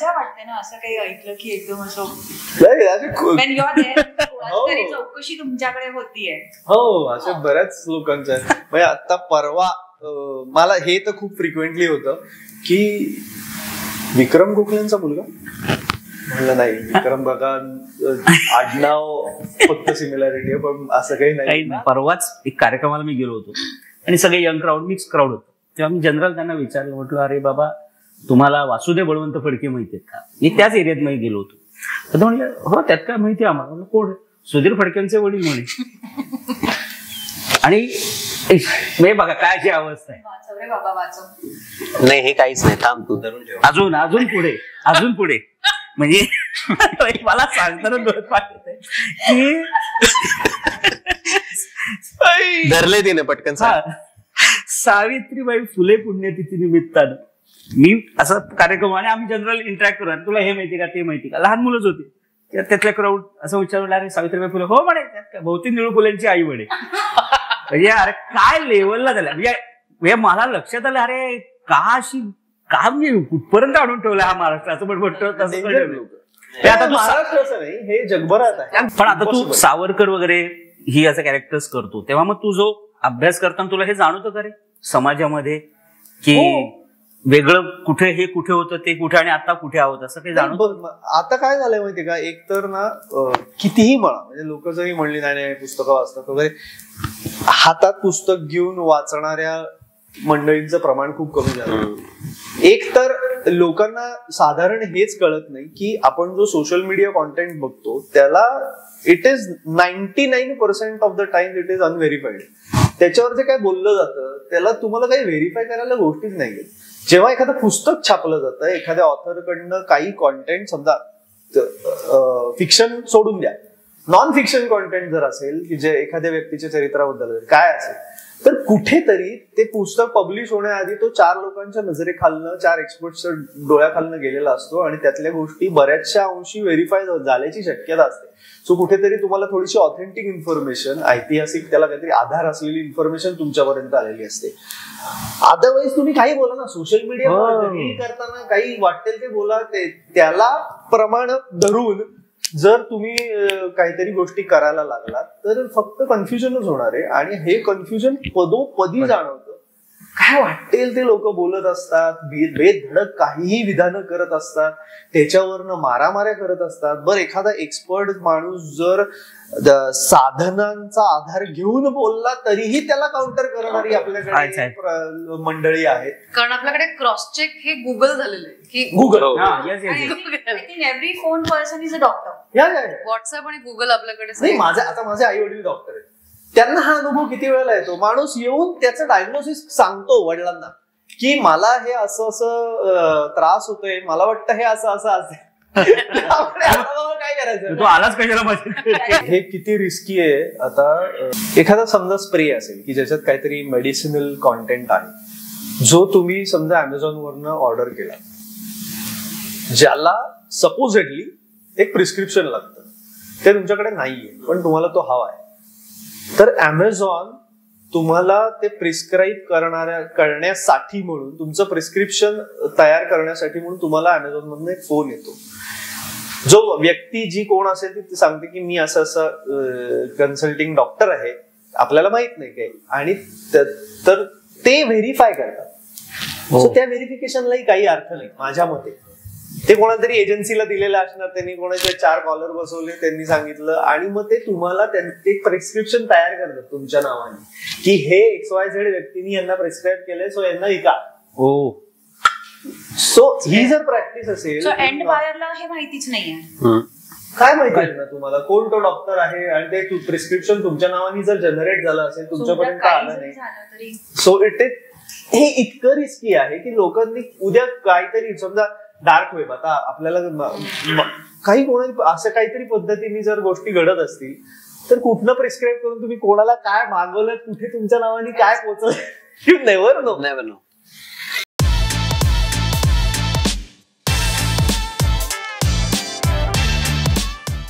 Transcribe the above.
मजा वाटते ना असं काही ऐकलं की एकदम असं when you are there, तरी चौकशी तुमच्याकडे होतीये. हो, अशा बऱ्याच लोकांच्या म्हणजे आता परवा मला हे तर खूप फ्रिक्वेंटली होतं की विक्रम गोखलेंचा मुलगा म्हणलं नाही, विक्रम बघा आडनाव फक्त सिमिलॅरिटी आहे पण असं काही नाही. परवाच एक कार्यक्रमाला मी गेलो होतो आणि सगळे यंग क्राऊड, मिक्स क्राऊड होतं. तेव्हा मी जनरल त्यांना विचारलं, म्हटलं अरे बाबा तुम्हाला वासुदेव बळवंत फडके माहिती आहेत का? मी त्याच एरियात मध्ये गेलो होतो. तर म्हणलं हो त्यात काय माहिती आम्हाला. म्हणलं कोण? सुधीर फडकेंचे वडील म्हणे. आणि बघा काय अशी अवस्था आहे. नाही हे काहीच नाही, थांब तू धरून ठेव. अजून पुढे म्हणजे मला सांगताना डोळ्यात पाहिजे की धरले तिने पटकन. सावित्रीबाई फुले पुण्यतिथी निमित्तानं मी असा कार्यक्रम आणि आम्ही जनरल इंटरॅक्ट करू, तुला हे माहिती का ते माहिती का. लहान मुलंच होती त्यातल्या क्राऊड असं विचारलं अरे सावित्रीबाई फुले हो म्हणे, त्यात काय बहुतेक निळू फुलेंची आई म्हणे. म्हणजे अरे काय लेवलला झालं. म्हणजे मला लक्षात आलं अरे का मी कुठपर्यंत आणून ठेवलं हा महाराष्ट्राचं. पण म्हणतो तसं आता महाराष्ट्राचं नाही हे जगभरात आहे. पण आता तू सावरकर वगैरे ही असं कॅरेक्टर्स करतो तेव्हा मग तू जो अभ्यास करताना तुला हे जाणवतं का रे समाजामध्ये की वेगळं कुठे हे कुठे होतं ते कुठे आणि आता कुठे आहोत असं काही जाणवतं? आता काय झालंय माहितीये का, एक तर ना कितीही म्हणा म्हणजे लोक जरी म्हणली नाही पुस्तकं वाचतात वगैरे, हातात पुस्तक घेऊन वाचणाऱ्या मंडळींचं प्रमाण खूप कमी झालं. एक तर लोकांना साधारण हेच कळत नाही की आपण जो सोशल मीडिया कॉन्टेंट बघतो त्याला it is 99% of the time it is unverified. त्याच्यावर जे काय बोललं जातं त्याला तुम्हाला काही व्हेरीफाय करायला गोष्टीच नाहीये. जेव्हा एखादं पुस्तक छापलं जातं एखाद्या ऑथरकडनं काही कॉन्टेंट, समजा फिक्शन सोडून द्या, नॉन फिक्शन कॉन्टेंट जर असेल की जे एखाद्या व्यक्तीच्या चरित्राबद्दल काय असेल, तर कुठेतरी ते पुस्तक पब्लिश होण्याआधी तो 4 लोकांच्या नजरेखालनं 4 एक्सपर्टच्या डोळ्याखालनं गेलेला असतो आणि त्यातल्या गोष्टी बऱ्याचशा अंशी व्हेरीफाय झाल्याची शक्यता असते. सो कुठेतरी तुम्हाला थोडीशी ऑथेंटिक इन्फॉर्मेशन, ऐतिहासिक त्याला काहीतरी आधार असलेली इन्फॉर्मेशन तुमच्यापर्यंत आलेली असते. अदरवाईज तुम्ही काही बोला ना, सोशल मीडिया करताना काही वाटेल ते बोला, त्याला प्रमाण धरून जर तुम्ही काहीतरी गोष्टी करायला लागलात तर फक्त कन्फ्युजनच होणार आहे. आणि हे कन्फ्युजन पदोपदी जाणवतं. काय वाटेल ते लोक बोलत असतात, बेधडक काहीही विधानं करत असतात, त्याच्यावरनं मारामाऱ्या करत असतात. बरं एखादा एक्सपर्ट माणूस जर साधनांचा आधार घेऊन बोलला तरीही त्याला काउंटर करणारी आपल्याकडे मंडळी आहेत. कारण आपल्याकडे क्रॉस चेक हे गुगल झालेलं आहे की Google every phone person is a doctor. WhatsApp आणि गुगल आपल्याकडे. माझे आई वडील डॉक्टर आहेत, त्यांना हा अनुभव किती वेळेला येतो. माणूस येऊन त्याचं डायग्नोसिस सांगतो वडिलांना की मला हे असं असं त्रास होतोय, मला वाटतं हे असं असं असेल. काय करायचं, तो आलाच कशाला. हे किती रिस्की आहे. आता एखादा समजा स्प्रे असेल की ज्याच्यात काहीतरी मेडिसिनल कॉन्टेंट आहे, जो तुम्ही समजा अमेझॉन वरनं ऑर्डर केला, ज्याला सपोजेडली एक प्रिस्क्रिप्शन लागतं, ते तुमच्याकडे नाहीये पण तुम्हाला तो हवा आहे, तर अमेझॉन तुम्हाला ते प्रिस्क्राईब करण्यासाठी म्हणून, तुमचं प्रिस्क्रिप्शन तयार करण्यासाठी म्हणून तुम्हाला अमेझॉन मधून एक फोन येतो. जो व्यक्ती जी कोण असेल ती सांगते की मी असं असं कन्सल्टिंग डॉक्टर आहे, आपल्याला माहित नाही काही, आणि तर ते व्हेरीफाय करतात. सो त्या व्हेरिफिकेशनलाही काही अर्थ नाही माझ्या मते. ते कोणातरी एजन्सीला दिलेलं असणार, त्यांनी कोणाचे 4 कॉलर बसवले, त्यांनी सांगितलं आणि मग ते तुम्हाला ते प्रिस्क्रिप्शन तयार करतात तुमच्या नावाने की हे XYZ व्यक्तीने यांना प्रिस्क्राईब केलंय, सो यांना ऐका. सो ही जर प्रॅक्टिस असेल, एंड बायरला हे माहितीच नाहीये. काय माहिती आहे ना तुम्हाला कोण तो डॉक्टर आहे, आणि ते प्रिस्क्रिप्शन तुमच्या नावाने जर जनरेट झालं असेल, तुमच्यापर्यंत आलं नाही, सो इट इज हे इतकं रिस्की आहे की लोकांनी उद्या काहीतरी, समजा डार्क वेब, आता आपल्याला काही कोणी असं काहीतरी पद्धतीने जर गोष्टी घडत असतील तर कुठनं प्रिस्क्राईब करून तुम्ही कोणाला काय मागवलं, कुठे तुमच्या नावाने काय पोहोचलं, यू नेव्हर नो.